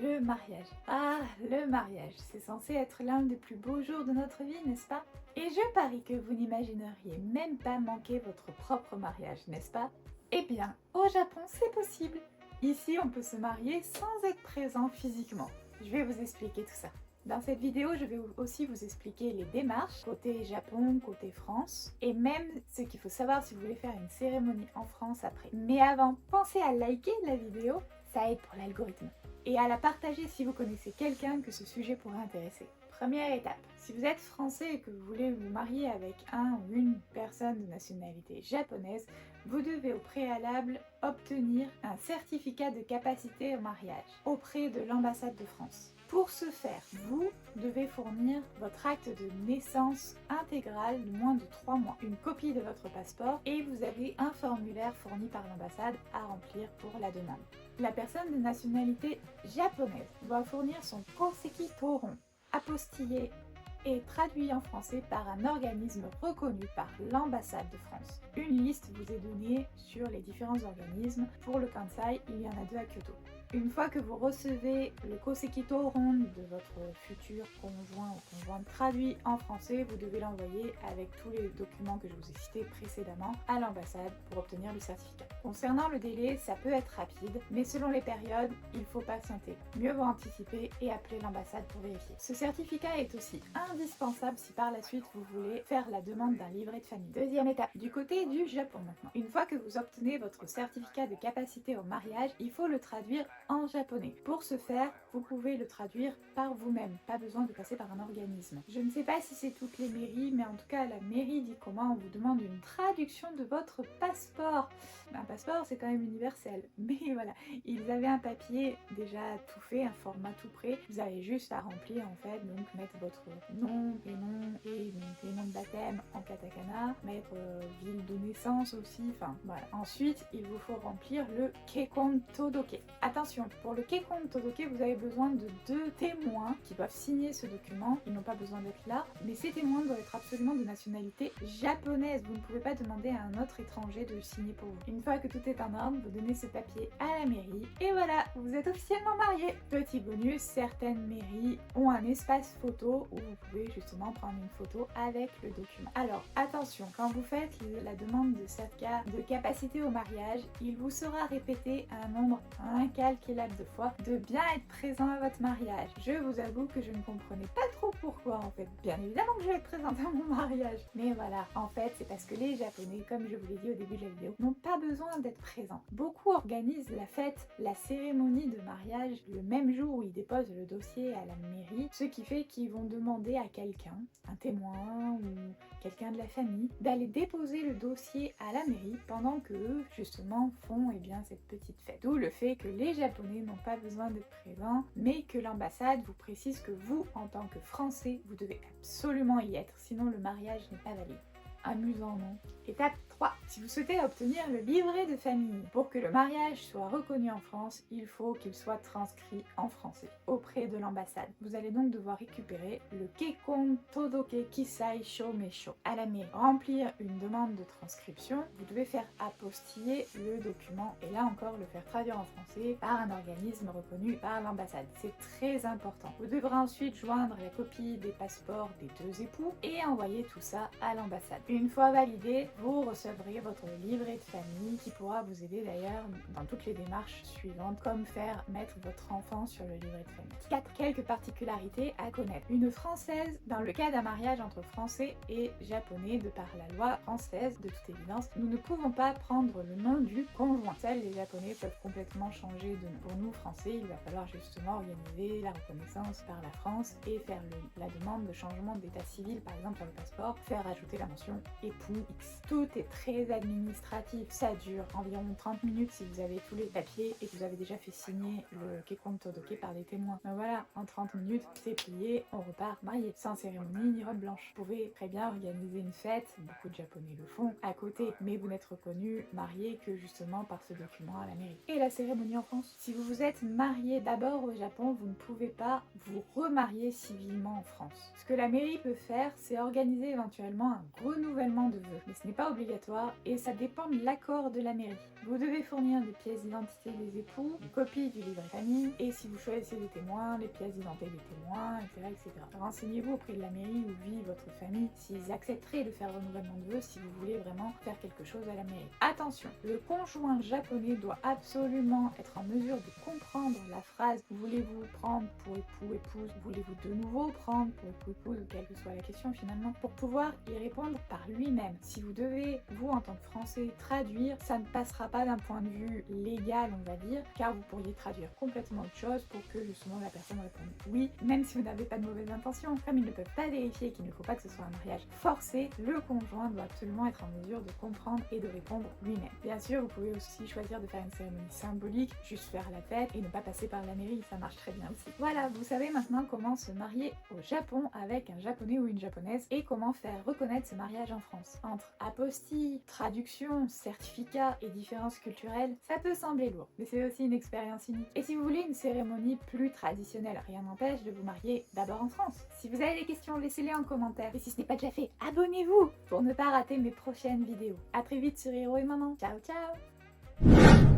Le mariage. Ah, le mariage, c'est censé être l'un des plus beaux jours de notre vie, n'est-ce pas? Et je parie que vous n'imagineriez même pas manquer votre propre mariage, n'est-ce pas? Eh bien, au Japon, c'est possible. Ici, on peut se marier sans être présent physiquement. Je vais vous expliquer tout ça. Dans cette vidéo, je vais aussi vous expliquer les démarches, côté Japon, côté France, et même ce qu'il faut savoir si vous voulez faire une cérémonie en France après. Mais avant, pensez à liker la vidéo, ça aide pour l'algorithme, et à la partager si vous connaissez quelqu'un que ce sujet pourrait intéresser. Première étape, si vous êtes français et que vous voulez vous marier avec un ou une personne de nationalité japonaise, vous devez au préalable obtenir un certificat de capacité au mariage auprès de l'ambassade de France. Pour ce faire, vous devez fournir votre acte de naissance intégral de moins de 3 mois, une copie de votre passeport et vous avez un formulaire fourni par l'ambassade à remplir pour la demande. La personne de nationalité japonaise doit fournir son Koseki Toron, apostillé et traduit en français par un organisme reconnu par l'ambassade de France. Une liste vous est donnée sur les différents organismes. Pour le Kansai, il y en a 2 à Kyoto. Une fois que vous recevez le Koseki Toron de votre futur conjoint ou conjointe traduit en français, vous devez l'envoyer avec tous les documents que je vous ai cités précédemment à l'ambassade pour obtenir le certificat. Concernant le délai, ça peut être rapide, mais selon les périodes, il faut patienter. Mieux vaut anticiper et appeler l'ambassade pour vérifier. Ce certificat est aussi indispensable si par la suite vous voulez faire la demande d'un livret de famille. Deuxième étape, du côté du Japon maintenant. Une fois que vous obtenez votre certificat de capacité au mariage, il faut le traduire en japonais. Pour ce faire, vous pouvez le traduire par vous-même, pas besoin de passer par un organisme. Je ne sais pas si c'est toutes les mairies, mais en tout cas la mairie d'Ikoma, on vous demande une traduction de votre passeport. Un passeport, c'est quand même universel, mais voilà, ils avaient un papier déjà tout fait, un format tout prêt. Vous avez juste à remplir en fait, donc mettre votre nom, prénom et les noms de baptême en katakana, mettre ville de naissance aussi, enfin voilà. Ensuite, il vous faut remplir le Keikon Todoke. Attention, pour le Keikon Todoke, vous avez besoin de 2 témoins qui doivent signer ce document. Ils n'ont pas besoin d'être là, mais ces témoins doivent être absolument de nationalité japonaise. Vous ne pouvez pas demander à un autre étranger de le signer pour vous. Une fois que tout est en ordre, vous donnez ce papier à la mairie et voilà, vous êtes officiellement mariés. Petit bonus, certaines mairies ont un espace photo où vous pouvez justement prendre une photo avec le document. Alors attention, quand vous faites la demande de certificat de capacité au mariage, il vous sera répété un nombre incalculable de fois de bien être présent à votre mariage. Je vous avoue que je ne comprenais pas trop pourquoi en fait. Bien évidemment que je vais être présente à mon mariage. Mais voilà, en fait c'est parce que les Japonais, comme je vous l'ai dit au début de la vidéo, n'ont pas besoin d'être présents. Beaucoup organisent la fête, la cérémonie de mariage le même jour où ils déposent le dossier à la mairie, ce qui fait qu'ils vont demander à quelqu'un, un témoin ou quelqu'un de la famille, d'aller déposer le dossier à la mairie pendant que eux justement font cette petite fête. D'où le fait que les Japonais n'ont pas besoin d'être présents, mais que l'ambassade vous précise que vous, en tant que Français, vous devez absolument y être, sinon le mariage n'est pas valide. Amusant, non? Étape 3. Si vous souhaitez obtenir le livret de famille, pour que le mariage soit reconnu en France, il faut qu'il soit transcrit en français auprès de l'ambassade. Vous allez donc devoir récupérer le Keikon Todoke Kisai Shomesho à la mairie. Remplir une demande de transcription, vous devez faire apostiller le document et là encore le faire traduire en français par un organisme reconnu par l'ambassade. C'est très important. Vous devrez ensuite joindre la copie des passeports des 2 époux et envoyer tout ça à l'ambassade. Une fois validé, vous recevrez votre livret de famille qui pourra vous aider d'ailleurs dans toutes les démarches suivantes, comme faire mettre votre enfant sur le livret de famille. Quelques particularités à connaître. Une française, dans le cas d'un mariage entre français et japonais, de par la loi française, de toute évidence, nous ne pouvons pas prendre le nom du conjoint. Seuls les japonais peuvent complètement changer de nom. Pour nous, français, il va falloir justement organiser la reconnaissance par la France et faire la demande de changement d'état civil, par exemple sur le passeport, faire ajouter la mention époux X. Tout est très administratif, ça dure environ 30 minutes si vous avez tous les papiers et que vous avez déjà fait signer le Keikon Todoke par des témoins. Donc voilà, en 30 minutes, c'est plié, on repart marié, sans cérémonie ni robe blanche. Vous pouvez très bien organiser une fête, beaucoup de Japonais le font, à côté, mais vous n'êtes reconnu marié que justement par ce document à la mairie. Et la cérémonie en France? Si vous vous êtes marié d'abord au Japon, vous ne pouvez pas vous remarier civilement en France. Ce que la mairie peut faire, c'est organiser éventuellement un renouvellement de vœux, mais ce n'est pas obligatoire et ça dépend de l'accord de la mairie. Vous devez fournir des pièces d'identité des époux, une copie du livret famille, et si vous choisissez des témoins, les pièces d'identité des témoins, etc. etc. Renseignez-vous auprès de la mairie où vit votre famille s'ils accepteraient de faire renouvellement de vœux si vous voulez vraiment faire quelque chose à la mairie. Attention, le conjoint japonais doit absolument être en mesure de comprendre la phrase « Voulez-vous prendre pour époux, épouse, voulez-vous de nouveau prendre pour époux, épouse » ou quelle que soit la question finalement, pour pouvoir y répondre par lui-même. Si vous devez, vous en tant que Français, traduire, ça ne passera pas d'un point de vue légal, on va dire, car vous pourriez traduire complètement autre chose pour que justement la personne réponde oui, même si vous n'avez pas de mauvaises intentions. Comme ils ne peuvent pas vérifier qu'il ne faut pas que ce soit un mariage forcé, le conjoint doit absolument être en mesure de comprendre et de répondre lui-même. Bien sûr, vous pouvez aussi choisir de faire une cérémonie symbolique, juste faire la fête et ne pas passer par la mairie, ça marche très bien aussi. Voilà, vous savez maintenant comment se marier au Japon avec un japonais ou une japonaise et comment faire reconnaître ce mariage en France. Entre apostille, traduction, certificat et différences culturelles, ça peut sembler lourd, mais c'est aussi une expérience unique. Et si vous voulez une cérémonie plus traditionnelle, rien n'empêche de vous marier d'abord en France. Si vous avez des questions, laissez-les en commentaire. Et si ce n'est pas déjà fait, abonnez-vous pour ne pas rater mes prochaines vidéos. A très vite sur Hiro et Maman. Ciao ciao.